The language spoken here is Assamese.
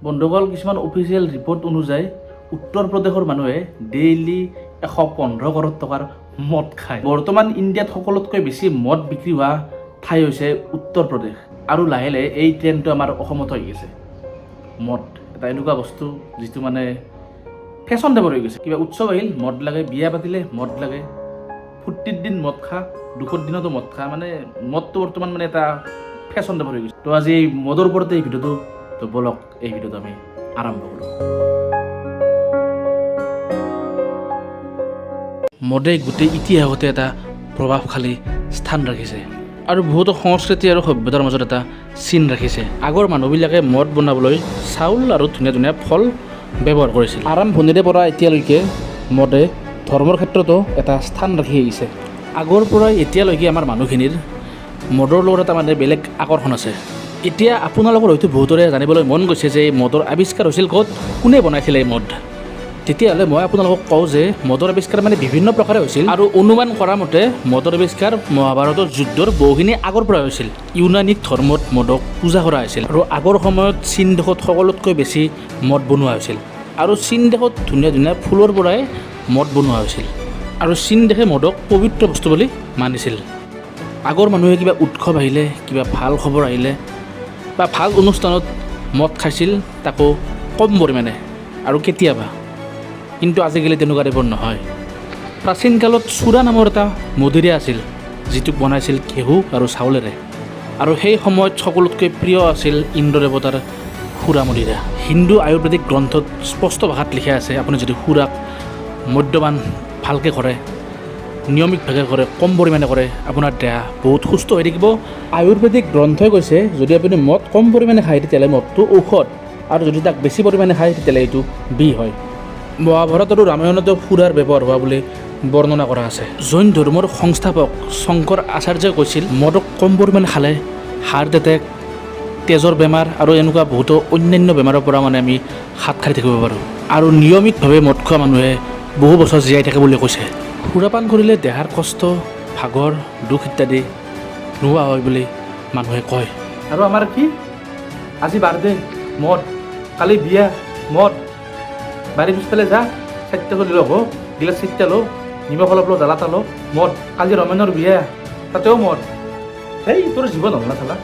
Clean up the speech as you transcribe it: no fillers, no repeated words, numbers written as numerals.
বন্ধুসকল, কিছুমান অফিচিয়েল ৰিপৰ্ট অনুযায়ী উত্তৰ প্ৰদেশৰ মানুহে ডেইলি 115 কৰোৰ টকাৰ মদ খায়। বৰ্তমান ইণ্ডিয়াত সকলোতকৈ বেছি মদ বিক্ৰী হোৱা ঠাই হৈছে উত্তৰ প্ৰদেশ, আৰু লাহে লাহে এই ট্ৰেণ্ডটো আমাৰ অসমত হৈ গৈছে। মদ এটা এনেকুৱা বস্তু যিটো মানে ফেশ্বন টাইপৰ হৈ গৈছে। কিবা উৎসৱ আহিল মদ লাগে, বিয়া পাতিলে মদ লাগে, ফূৰ্তিৰ দিন মদ খা, দুখৰ দিনতো মদ খা, মানে মদটো বৰ্তমান মানে এটা ফেশ্বন টাইপৰ হৈ গৈছে। তো আজি এই মদৰ ওপৰতে এই ভিডিঅ'টো, তো বলক এই ভিডিঅ'টো আমি আৰম্ভ কৰোঁ। মদে গোটেই ইতিহাসতে এটা প্ৰভাৱশালী স্থান ৰাখিছে আৰু বহুতো সংস্কৃতি আৰু সভ্যতাৰ মাজত এটা চিন ৰাখিছে। আগৰ মানুহবিলাকে মদ বনাবলৈ চাউল আৰু ধুনীয়া ধুনীয়া ফল ব্যৱহাৰ কৰিছিল। আৰম্ভণিৰে পৰা এতিয়ালৈকে মদে ধৰ্মৰ ক্ষেত্ৰতো এটা স্থান ৰাখি আহিছে। আগৰ পৰাই এতিয়ালৈকে আমাৰ মানুহখিনিৰ মদৰ লগত এটা মানে বেলেগ আকৰ্ষণ আছে। এতিয়া আপোনালোকৰ হয়তো বহুতৰে জানিবলৈ মন গৈছে যে মদৰ আৱিষ্কাৰ হৈছিল ক'ত, কোনে বনাইছিলে এই মদ। তেতিয়াহ'লে মই আপোনালোকক কওঁ যে মদৰ আৱিষ্কাৰ মানে বিভিন্ন প্ৰকাৰে হৈছিল, আৰু অনুমান কৰা মতে মদৰ আৱিষ্কাৰ মহাভাৰতৰ যুদ্ধৰ বহুখিনি আগৰ পৰা হৈছিল। ইউনানিক ধৰ্মত মদক পূজা কৰা হৈছিল, আৰু আগৰ সময়ত চীন দেশত সকলোতকৈ বেছি মদ বনোৱা হৈছিল, আৰু চীন দেশত ধুনীয়া ধুনীয়া ফুলৰ পৰাই মদ বনোৱা হৈছিল, আৰু চীন দেশে মদক পবিত্ৰ বস্তু বুলি মানিছিল। আগৰ মানুহে কিবা উৎসৱ আহিলে, কিবা ভাল খবৰ আহিলে বা ভাল অনুষ্ঠানত মদ খাইছিল, তাকো কম পৰিমাণে আৰু কেতিয়াবা। কিন্তু আজিকালি তেনেকুৱা টাইপৰ নহয়। প্ৰাচীন কালত চুৰা নামৰ এটা মদিৰা আছিল, যিটোক বনাইছিল ঘেঁহু আৰু চাউলেৰে, আৰু সেই সময়ত সকলোতকৈ প্ৰিয় আছিল ইন্দ্ৰ দেৱতাৰ সুৰা মদিৰা। হিন্দু আয়ুৰ্বেদিক গ্ৰন্থত স্পষ্ট ভাষাত লিখা আছে, আপুনি যদি সুৰাক মদ্যপান ভালকৈ কৰে, নিয়মিতভাৱে কৰে, কম পৰিমাণে কৰে, আপোনাৰ দেহা বহুত সুস্থ হৈ থাকিব। আয়ুৰ্বেদিক গ্ৰন্থই কৈছে যদি আপুনি মদ কম পৰিমাণে খায় তেতিয়াহ'লে মদটো ঔষধ, আৰু যদি তাক বেছি পৰিমাণে খায় তেতিয়াহ'লে এইটো বিষ হয়। মহাভাৰত আৰু ৰামায়ণতো সুৰাৰ ব্যৱহাৰ হোৱা বুলি বৰ্ণনা কৰা আছে। জৈন ধৰ্মৰ সংস্থাপক শংকৰ আচাৰ্যই কৈছিল মদক কম পৰিমাণে খালে হাৰ্ট এটেক, তেজৰ বেমাৰ আৰু এনেকুৱা বহুতো অন্যান্য বেমাৰৰ পৰা মানে আমি হাত সাৰি থাকিব পাৰোঁ, আৰু নিয়মিতভাৱে মদ খোৱা মানুহে বহু বছৰ জীয়াই থাকে বুলি কৈছে। সুৰাপান কৰিলে দেহাৰ কষ্ট, ভাগৰ, দুখ ইত্যাদি নোহোৱা হয় বুলি মানুহে কয়। আৰু আমাৰ কি আজি বাৰ্থডে মদ, কালি বিয়া মদ, বাৰীৰ পিছফালে যা, 4টা চলি লওক, গিলাচ 4টা লওঁ, নিমখ অলপ লওঁ, জ্বালা এটা লওঁ, মদ, কালি ৰমেনৰ বিয়া তাতেও মদ। সেই তোৰ জীৱন হ'ল না চালা।